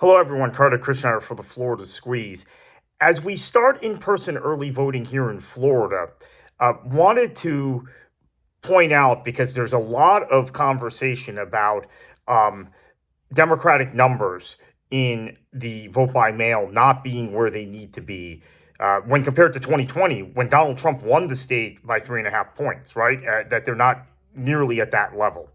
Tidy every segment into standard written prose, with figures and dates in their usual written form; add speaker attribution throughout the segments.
Speaker 1: Hello, everyone. Kartik Krishnaiyer for the Florida Squeeze. As we start in-person early voting here in Florida, wanted to point out because there's a lot of conversation about um, Democratic numbers in the vote by mail not being where they need to be when compared to 2020, when Donald Trump won the state by 3.5 points, right? That they're not nearly at that level.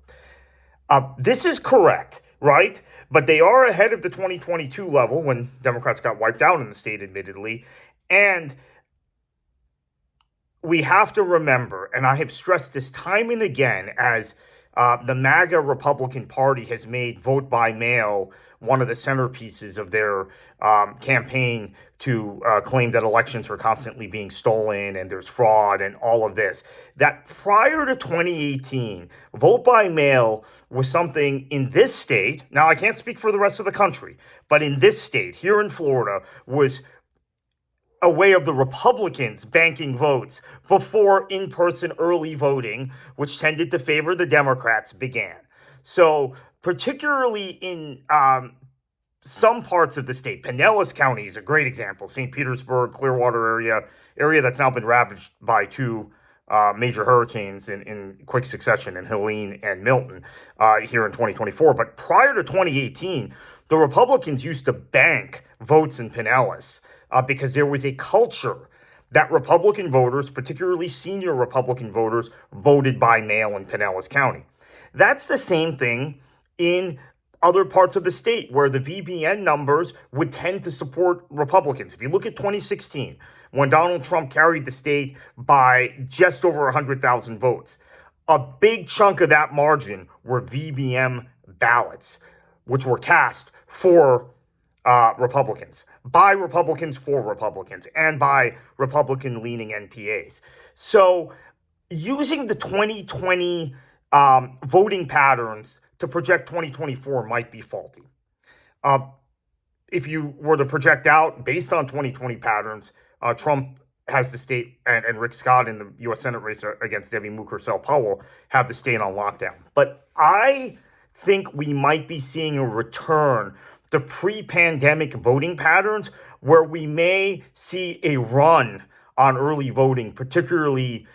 Speaker 1: This is correct, right? But they are ahead of the 2022 level when Democrats got wiped out in the state, admittedly. And we have to remember, and I have stressed this time and again, as the MAGA Republican Party has made vote by mail one of the centerpieces of their campaign to claim that elections are constantly being stolen and there's fraud and all of this. That prior to 2018, vote by mail was something in this state. Now, I can't speak for the rest of the country, but in this state, here in Florida, was a way of the Republicans banking votes before in-person early voting, which tended to favor the Democrats, began. So, particularly in some parts of the state, Pinellas County is a great example. St. Petersburg, Clearwater area that's now been ravaged by two major hurricanes in quick succession, in Helene and Milton, here in 2024. But prior to 2018, the Republicans used to bank votes in Pinellas because there was a culture that Republican voters, particularly senior Republican voters, voted by mail in Pinellas County. That's the same thing in other parts of the state where the VBN numbers would tend to support Republicans. If you look at 2016, when Donald Trump carried the state by just over 100,000 votes, a big chunk of that margin were VBM ballots, which were cast for Republicans, by Republicans for Republicans, and by Republican-leaning NPAs. So using the 2020 voting patterns to project 2024 might be faulty. If you were to project out based on 2020 patterns, Trump has the state, and Rick Scott in the U.S. Senate race against Debbie Mukersel-Powell have the state on lockdown. But I think we might be seeing a return to pre-pandemic voting patterns where we may see a run on early voting, particularly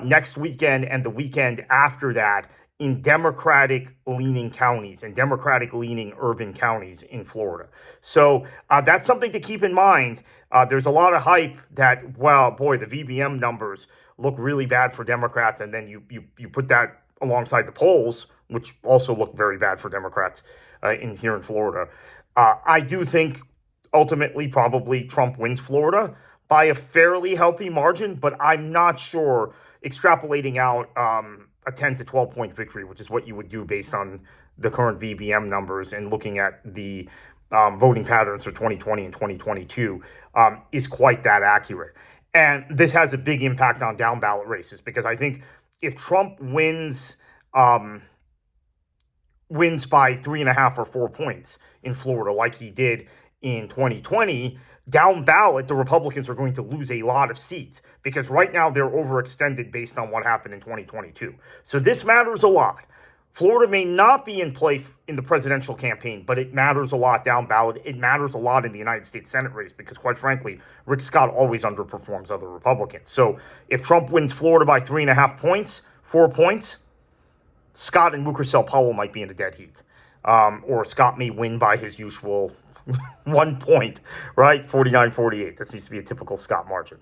Speaker 1: next weekend and the weekend after that in Democratic-leaning counties and Democratic-leaning urban counties in Florida. So that's something to keep in mind. There's a lot of hype that, well, boy, the VBM numbers look really bad for Democrats, and then you put that alongside the polls, which also look very bad for Democrats here in Florida. I do think ultimately probably Trump wins Florida by a fairly healthy margin, but I'm not sure extrapolating out a 10 to 12 point victory, which is what you would do based on the current VBM numbers and looking at the voting patterns for 2020 and 2022 is quite that accurate. And this has a big impact on down ballot races because I think if Trump wins by 3.5 or 4 points in Florida, like he did in 2020, down ballot, the Republicans are going to lose a lot of seats because right now they're overextended based on what happened in 2022. So this matters a lot. Florida may not be in play in the presidential campaign, but it matters a lot down ballot. It matters a lot in the United States Senate race because, quite frankly, Rick Scott always underperforms other Republicans. So if Trump wins Florida by 3.5 points, 4 points, Scott and Mukersel-Powell might be in a dead heat. Or Scott may win by his usual 1 point, right? 49-48. That seems to be a typical Scott margin.